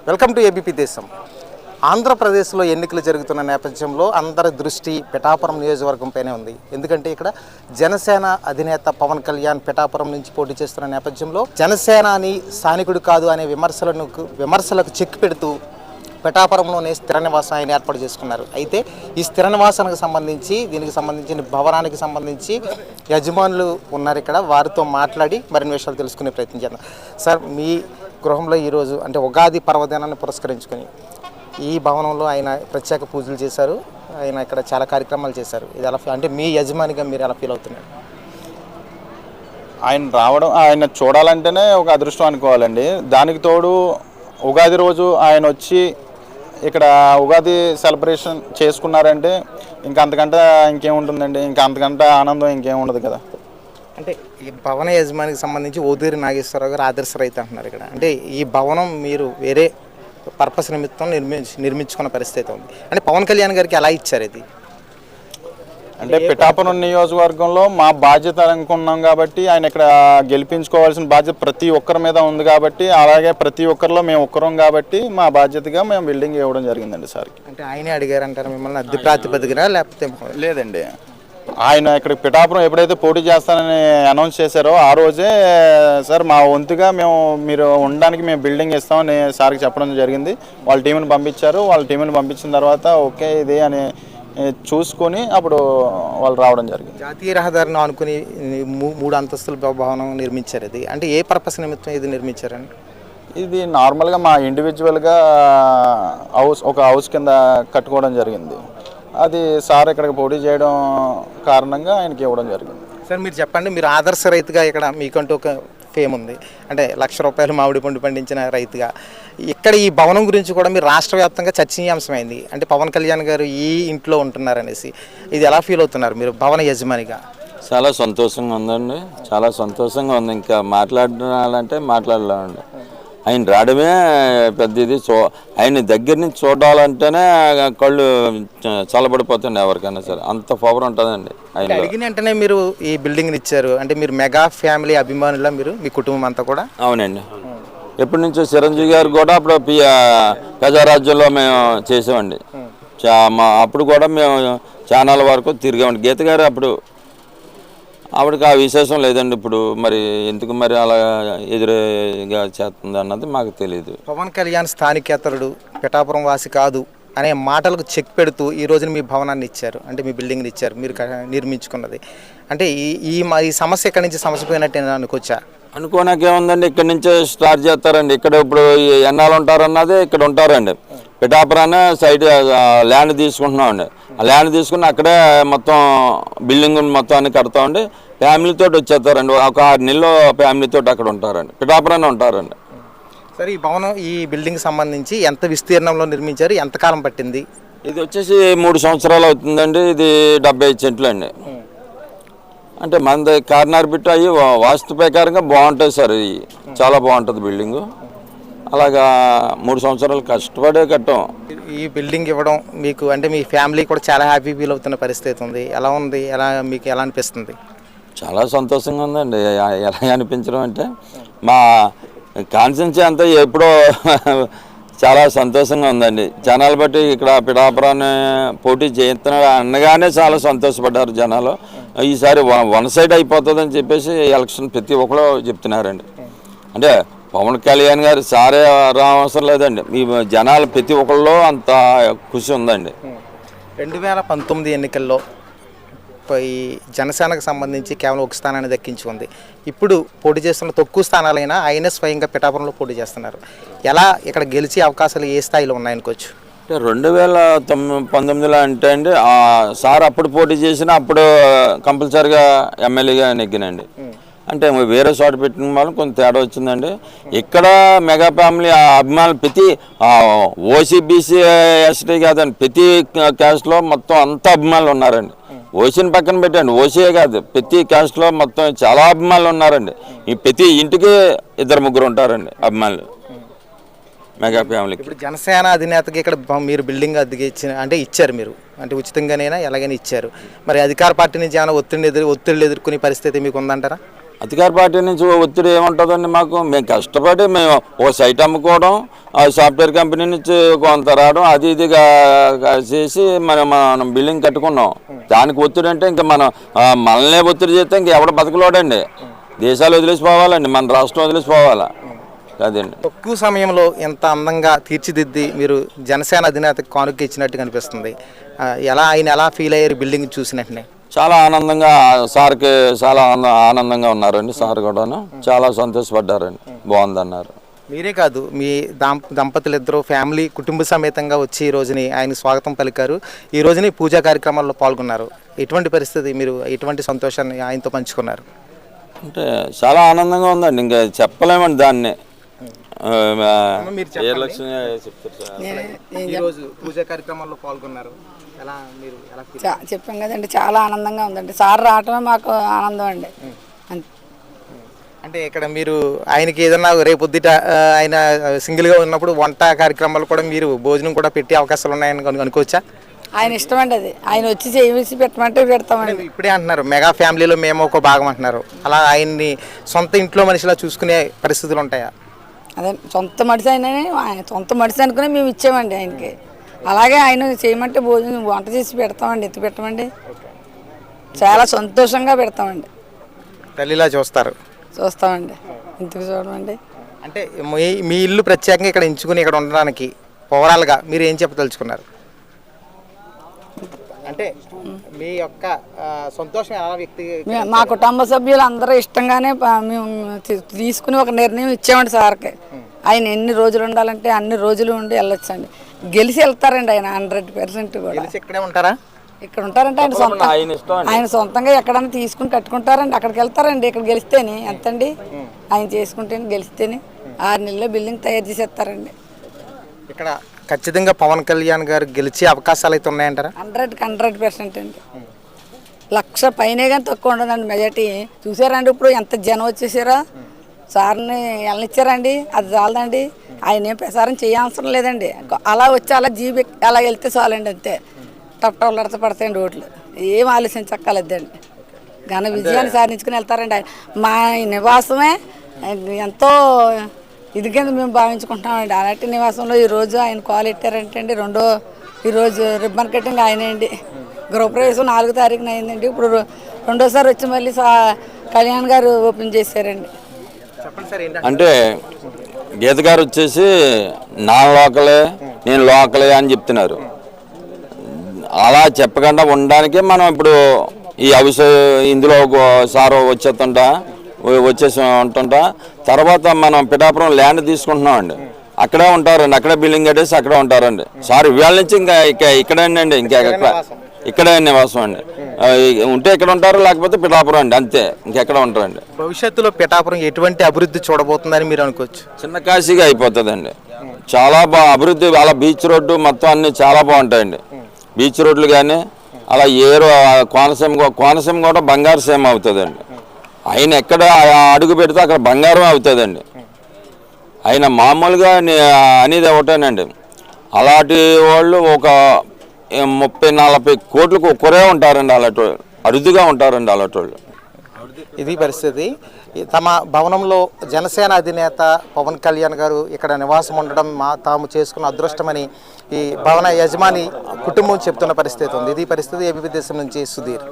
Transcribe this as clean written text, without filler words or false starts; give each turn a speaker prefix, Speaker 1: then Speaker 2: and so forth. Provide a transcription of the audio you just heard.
Speaker 1: Welcome to ABP దేశం. ఆంధ్రప్రదేశ్లో ఎన్నికలు జరుగుతున్న నేపథ్యంలో అందరి దృష్టి పిఠాపురం నియోజకవర్గంపైనే ఉంది. ఎందుకంటే ఇక్కడ జనసేన అధినేత పవన్ కళ్యాణ్ పిఠాపురం నుంచి పోటీ చేస్తున్న నేపథ్యంలో జనసేనాని స్థానికుడు కాదు అనే విమర్శలకు చెక్ పెడుతూ పిఠాపురంలోనే స్థిర నివాసం ఆయన ఏర్పాటు చేసుకున్నారు. అయితే ఈ స్థిర నివాసానికి సంబంధించి దీనికి సంబంధించిన భవనానికి సంబంధించి యజమానులు ఉన్నారు ఇక్కడ. వారితో మాట్లాడి మరిన్ని విషయాలు తెలుసుకునే ప్రయత్నం చేద్దాం. సార్, మీ గృహంలో ఈరోజు అంటే ఉగాది పర్వదినాన్ని పురస్కరించుకొని ఈ భవనంలో ఆయన ప్రత్యేక పూజలు చేశారు. ఆయన ఇక్కడ చాలా కార్యక్రమాలు చేశారు. ఇది ఎలా అంటే మీ యజమానిగా మీరు ఎలా ఫీల్ అవుతున్నారు?
Speaker 2: ఆయన రావడం, ఆయన చూడాలంటేనే ఒక అదృష్టం అనుకోవాలండి. దానికి తోడు ఉగాది రోజు ఆయన వచ్చి ఇక్కడ ఉగాది సెలబ్రేషన్ చేసుకున్నారంటే ఇంకా అంతకంటే ఇంకేముంటుందండి, ఇంకా అంతకంటే ఆనందం ఇంకేముండదు కదా.
Speaker 1: అంటే ఈ భవన యజమానికి సంబంధించి ఓదూరి నాగేశ్వరరావు గారు ఆదర్శ రైతు అంటున్నారు ఇక్కడ. అంటే ఈ భవనం మీరు వేరే పర్పస్ నిమిత్తం నిర్మించుకున్న పరిస్థితి ఉంది. అంటే పవన్ కళ్యాణ్ గారికి ఎలా ఇచ్చారు ఇది?
Speaker 2: అంటే పిఠాపురం నియోజకవర్గంలో మా బాధ్యత అనుకున్నాం కాబట్టి ఆయన ఇక్కడ గెలిపించుకోవాల్సిన బాధ్యత ప్రతి ఒక్కరి మీద ఉంది కాబట్టి, అలాగే ప్రతి ఒక్కరిలో మేము ఒక్కరం కాబట్టి మా బాధ్యతగా మేము బిల్డింగ్ ఇవ్వడం జరిగిందండి సార్కి.
Speaker 1: అంటే ఆయనే అడిగారు అంటారు మిమ్మల్ని అద్దె ప్రాతిపదికన లేకపోతే?
Speaker 2: లేదండి, ఆయన ఇక్కడ పిఠాపురం ఎప్పుడైతే పోటీ చేస్తానని అనౌన్స్ చేశారో ఆ రోజే సార్ మా వంతుగా మీరు ఉండడానికి మేము బిల్డింగ్ ఇస్తామని సార్కి చెప్పడం జరిగింది. వాళ్ళ టీంని పంపించారు. వాళ్ళ టీంని పంపించిన తర్వాత ఓకే ఇది అని చూసుకొని అప్పుడు వాళ్ళు రావడం జరిగింది.
Speaker 1: జాతీయ రహదారిని ఆనుకుని 3 అంతస్తుల భవనం నిర్మించారు. ఇది అంటే ఏ పర్పస్ నిమిత్తం ఇది నిర్మించారండి?
Speaker 2: ఇది నార్మల్గా మా ఇండివిజువల్గా ఒక హౌస్ కింద కట్టుకోవడం జరిగింది. అది సార్ ఇక్కడికి పోటీ చేయడం కారణంగా ఆయనకి ఇవ్వడం జరిగింది.
Speaker 1: సార్, మీరు చెప్పండి, మీరు ఆదర్శ రైతుగా ఇక్కడ మీకంటూ ఒక ఫేమ్ ఉంది. అంటే ₹1,00,000 మామిడి పండు పండించిన రైతుగా ఇక్కడ ఈ భవనం గురించి కూడా మీరు రాష్ట్ర వ్యాప్తంగా చర్చనీయాంశమైంది. అంటే పవన్ కళ్యాణ్ గారు ఈ ఇంట్లో ఉంటున్నారనేసి ఇది ఎలా ఫీల్ అవుతున్నారు మీరు భవన యజమానిగా?
Speaker 3: చాలా సంతోషంగా ఉందండి, చాలా సంతోషంగా ఉంది. ఇంకా మాట్లాడాలంటే మాట్లాడలేమండి. ఆయన రావడమే పెద్ద ఇది. ఆయన దగ్గర నుంచి చూడాలంటేనే కళ్ళు చల్లబడిపోతుంది ఎవరికైనా సరే, అంత పవర్ ఉంటుందండి ఆయన.
Speaker 1: అడిగిన వెంటనే మీరు ఈ బిల్డింగ్ని ఇచ్చారు అంటే మీరు మెగా ఫ్యామిలీ అభిమానుల మీరు మీ కుటుంబం అంతా కూడా?
Speaker 3: అవునండి, ఎప్పటి నుంచో చిరంజీవి గారు కూడా అప్పుడు ప్రజారాజ్యంలో మేము చేసామండి. అప్పుడు కూడా మేము ఛానల్ వరకు తిరిగామండి. గీత గారు అప్పుడు ఆవిడకి ఆ విశేషం లేదండి. ఇప్పుడు మరి ఎందుకు మరి అలా ఎదురుగా చేస్తుంది అన్నది మాకు తెలియదు.
Speaker 1: పవన్ కళ్యాణ్ స్థానికేతరుడు, పిఠాపురం వాసి కాదు అనే మాటలకు చెక్ పెడుతూ ఈ రోజున మీ భవనాన్ని ఇచ్చారు. అంటే మీ బిల్డింగ్ని ఇచ్చారు, మీరు నిర్మించుకున్నది. అంటే ఈ సమస్య ఇక్కడి నుంచి సమస్య పోయినట్టు అనుకోవచ్చా?
Speaker 3: అనుకోనాకేముందండి, ఇక్కడ నుంచే స్టార్ట్ చేస్తారండి. ఇక్కడ ఇప్పుడు ఎన్నాళ్ళు ఉంటారన్నది ఇక్కడ ఉంటారండి. పిఠాపురాన్ని సైడ్ ల్యాండ్ తీసుకుంటున్నామండి. ఆ ల్యాండ్ తీసుకుని అక్కడే మొత్తం బిల్డింగ్ మొత్తం అన్ని కడతామండి. ఫ్యామిలీతో వచ్చేస్తారండి. ఒక 6 నెలలు ఫ్యామిలీతో అక్కడ ఉంటారండి, పిఠాపురాన్ని ఉంటారండి.
Speaker 1: సరే, ఈ భవనం ఈ బిల్డింగ్ సంబంధించి ఎంత విస్తీర్ణంలో నిర్మించారు, ఎంతకాలం పట్టింది?
Speaker 3: ఇది వచ్చేసి 3 సంవత్సరాలు అవుతుందండి. ఇది 75 సెంట్లు అండి. అంటే మనది కార్నర్ బిట్ అయ్యి వాస్తు ప్రకారంగా బాగుంటుంది సార్. ఇది చాలా బాగుంటుంది బిల్డింగు. అలాగా 3 సంవత్సరాలు కష్టపడే కట్టాం.
Speaker 1: ఈ బిల్డింగ్ ఇవ్వడం మీకు అంటే మీ ఫ్యామిలీ కూడా చాలా హ్యాపీ ఫీల్ అవుతున్న పరిస్థితి ఉంది. ఎలా ఉంది, మీకు ఎలా అనిపిస్తుంది?
Speaker 3: చాలా సంతోషంగా ఉందండి. ఎలా అనిపించడం అంటే మా కాన్సెన్సీ అంతా ఎప్పుడో చాలా సంతోషంగా ఉందండి. జనాలు బట్టి ఇక్కడ పిఠాపురాన్ని పోటీ చేస్తున్నాడు అనగానే చాలా సంతోషపడ్డారు జనాలు. ఈసారి వన్ సైడ్ అయిపోతుందని చెప్పేసి ఎలక్షన్ ప్రతి ఒక్కరు చెప్తున్నారండి. అంటే పవన్ కళ్యాణ్ గారు సారే రావసరం లేదండి, ఈ జనాలు ప్రతి ఒక్కళ్ళలో అంత ఖుషి ఉందండి.
Speaker 1: 2019 ఎన్నికల్లో ఈ జనసేనకు సంబంధించి కేవలం 1 స్థానాన్ని దక్కించుకుంది. ఇప్పుడు పోటీ చేస్తున్న తక్కువ స్థానాలైనా ఆయనే స్వయంగా పిఠాపురంలో పోటీ చేస్తున్నారు. ఎలా ఇక్కడ గెలిచే అవకాశాలు ఏ స్థాయిలో ఉన్నాయనుకోవచ్చు?
Speaker 3: అంటే 2019లో అంటే అండి సార్ అప్పుడు పోటీ చేసిన అప్పుడు కంపల్సరీగా ఎమ్మెల్యేగా నెగ్గినండి. అంటే వేరే చోట పెట్టిన వాళ్ళు కొంత తేడా వచ్చిందండి. ఇక్కడ మెగా ఫ్యామిలీ అభిమానులు ప్రతి ఓసీ బీసీ ఎస్టీ కాదండి, ప్రతి క్యాస్ట్లో మొత్తం అంత అభిమానులు ఉన్నారండి. ఓసీని పక్కన పెట్టండి, ఓసీయే కాదు ప్రతి క్యాస్ట్లో మొత్తం చాలా అభిమానులు ఉన్నారండి. ఈ ప్రతి ఇంటికి 2-3 ఉంటారండి అభిమానులు మెగా ఫ్యామిలీకి.
Speaker 1: ఇప్పుడు జనసేన అధినేతకి ఇక్కడ మీరు బిల్డింగ్ అద్దెకి ఇచ్చారు మీరు, అంటే ఉచితంగానైనా ఎలాగైనా ఇచ్చారు. మరి అధికార పార్టీ నుంచి ఏమైనా ఒత్తిళ్ళు ఎదుర్కొనే పరిస్థితి మీకు ఉందంటారా?
Speaker 3: అధికార పార్టీ నుంచి ఒత్తిడి ఏముంటుందండి మాకు? మేము కష్టపడి మేము ఓ సైట్ అమ్ముకోవడం, ఆ సాఫ్ట్వేర్ కంపెనీ నుంచి కొంత రావడం, అది ఇదిగా చేసి మనం బిల్డింగ్ కట్టుకున్నాం. దానికి ఒత్తిడి అంటే ఇంకా మనల్నే ఒత్తిడి చేస్తే ఇంక ఎవడ బతకలోడండి. దేశాలు వదిలేసిపోవాలండి, మన రాష్ట్రం వదిలేసిపోవాలా. అదండి.
Speaker 1: తక్కువ సమయంలో ఎంత అందంగా తీర్చిదిద్ది మీరు జనసేన అధినేతకు కానుక ఇచ్చినట్టు కనిపిస్తుంది. ఆయన ఎలా ఫీల్ అయ్యారు బిల్డింగ్ చూసినట్టునే?
Speaker 3: చాలా ఆనందంగా, సార్కి చాలా ఆనందంగా ఉన్నారండి. సార్ కూడాను చాలా సంతోషపడ్డారండి, బాగుందన్నారు.
Speaker 1: మీరే కాదు, మీ దంపతులు ఇద్దరు ఫ్యామిలీ కుటుంబ సమేతంగా వచ్చి ఈ రోజుని ఆయన స్వాగతం పలికారు. ఈ రోజుని పూజా కార్యక్రమాల్లో పాల్గొన్నారు. ఎటువంటి పరిస్థితి, మీరు ఎటువంటి సంతోషాన్ని ఆయనతో పంచుకున్నారు?
Speaker 3: అంటే చాలా ఆనందంగా ఉందండి, ఇంకా చెప్పలేమండి దాన్ని.
Speaker 1: ఈరోజు పూజా కార్యక్రమాల్లో పాల్గొన్నారు,
Speaker 4: చెప్పాం కదండి, చాలా ఆనందంగా ఉందండి. సార్ రావటమే మాకు ఆనందం అండి.
Speaker 1: అంటే ఇక్కడ మీరు ఆయనకి ఏదన్నా రేపొద్దుట ఆయన సింగిల్గా ఉన్నప్పుడు వంట కార్యక్రమాలు కూడా మీరు భోజనం కూడా పెట్టే అవకాశాలు ఉన్నాయని అనుకోవచ్చా?
Speaker 4: ఆయన ఇష్టం అండి, అది ఆయన వచ్చి చేసి పెట్టమంటే పెడతామండి.
Speaker 1: ఇప్పుడే అంటున్నారు మెగా ఫ్యామిలీలో మేము ఒక భాగం అంటున్నారు. అలా ఆయన్ని సొంత ఇంట్లో మనిషిలా చూసుకునే పరిస్థితులు ఉంటాయా?
Speaker 4: అదే సొంత మనిషి సొంత మనిషి అనుకుని మేము ఇచ్చామండి ఆయనకి. అలాగే ఆయన చేయమంటే భోజనం వంట చేసి పెడతామండి, ఎత్తి పెట్టమండి. చాలా సంతోషంగా పెడతామండి.
Speaker 1: తల్లిలా చూస్తామండి,
Speaker 4: ఇంటికి చూడమండి.
Speaker 1: అంటే మీ ఇల్లు ప్రత్యేకంగా ఇక్కడ ఎంచుకుని ఇక్కడ ఉండడానికి ఓవరాల్గా మీరు ఏం చెప్పదలుచుకున్నారు? అంటే మీ యొక్క సంతోషం ఎలా వ్యక్తి?
Speaker 4: మా కుటుంబ సభ్యులు అందరూ ఇష్టంగానే మేము తీసుకుని ఒక నిర్ణయం ఇచ్చామండి సార్కి. ఆయన ఎన్ని రోజులు ఉండాలంటే అన్ని రోజులు ఉండి వెళ్ళొచ్చండి. గెలిచి వెళ్తారండి ఆయన 100% కూడా.
Speaker 1: ఇక్కడే ఉంటారా?
Speaker 4: ఇక్కడ ఉంటారంటే ఆయన సొంతంగా ఎక్కడన్నా తీసుకుని కట్టుకుంటారండి, అక్కడికి వెళ్తారండి. ఇక్కడ గెలిస్తేనే ఎంతండి, ఆయన చేసుకుంటేనే గెలిస్తేనే 6 నెలల్లో బిల్డింగ్ తయారు చేసేస్తారండి.
Speaker 1: ఇక్కడ ఖచ్చితంగా పవన్ కళ్యాణ్ గారు గెలిచే అవకాశాలు అయితే ఉన్నాయంటారా?
Speaker 4: 100% అండి. 1,00,000 పైనే కానీ తక్కువ ఉండదండి మెజార్టీ. చూసారండి ఇప్పుడు ఎంత జనం వచ్చేసారో. సార్ని వెళ్ళనిచ్చారండి, అది చాలదండి. ఆయన ఏం ప్రసారం చేయాల్సిన లేదండి. అలా వచ్చి అలా జీబీ అలా వెళ్తే చాలండి, అంతే. టప్టలడత పడతాయండి ఓట్లు, ఏం ఆలోచించక్కర్లేదండి. ఘన విజయాన్ని సాధించుకుని వెళ్తారండి. మా నివాసమే ఎంతో ఇది కింద మేము భావించుకుంటున్నామండి. అలాంటి నివాసంలో ఈరోజు ఆయన కాల్ పెట్టారంటే అండి, ఈరోజు రిబ్బన్ కటింగ్ ఆయనే అండి. గృహప్రవేశం 4వ తారీఖున అయిందండి. ఇప్పుడు రెండోసారి వచ్చి మళ్ళీ కళ్యాణ్ గారు ఓపెన్ చేశారండి.
Speaker 3: అంటే గీత గారు వచ్చేసి నా లోకలే, నేను లోకలే అని చెప్తున్నారు. అలా చెప్పకుండా ఉండడానికే మనం ఇప్పుడు ఈ ఇందులో సార్ వచ్చేసి ఉంటుంటా. తర్వాత మనం పిఠాపురం ల్యాండ్ తీసుకుంటున్నామండి, అక్కడే ఉంటారండి. అక్కడే బిల్డింగ్ కట్టేసి అక్కడే ఉంటారండి. సార్ ఇవాళ నుంచి ఇంకా ఇక్కడేనండి, ఇక్కడే నివాసం అండి. ఉంటే ఇక్కడ ఉంటారు, లేకపోతే పిఠాపురం అండి, అంతే. ఇంకెక్కడ ఉంటారండి.
Speaker 1: భవిష్యత్తులో పిఠాపురం ఎటువంటి అభివృద్ధి చూడబోతుందని మీరు అనుకోవచ్చు?
Speaker 3: చిన్న కాశీగా అయిపోతుందండి. చాలా అభివృద్ధి, అలా బీచ్ రోడ్డు మొత్తం అన్ని చాలా బాగుంటాయండి. బీచ్ రోడ్లు కానీ అలా కోనసీమ కూడా బంగారు సీమ అవుతుందండి. ఆయన ఎక్కడ అడుగు పెడితే అక్కడ బంగారం అవుతుందండి. ఆయన మామూలుగా అనేది ఒకటేనండి, అలాంటి వాళ్ళు ఒక 30-40 కోట్లకు ఒక్కరే ఉంటారండి. అలాంటి అరుదుగా ఉంటారండి అలాంటి వాళ్ళు.
Speaker 1: ఇది పరిస్థితి. తమ భవనంలో జనసేన అధినేత పవన్ కళ్యాణ్ గారు ఇక్కడ నివాసం ఉండడం తాము చేసుకున్న అదృష్టమని ఈ భవన యజమాని కుటుంబం చెప్తున్న పరిస్థితి ఉంది. ఇది పరిస్థితి. ఏబీపీ దేశం నుంచి సుధీర్.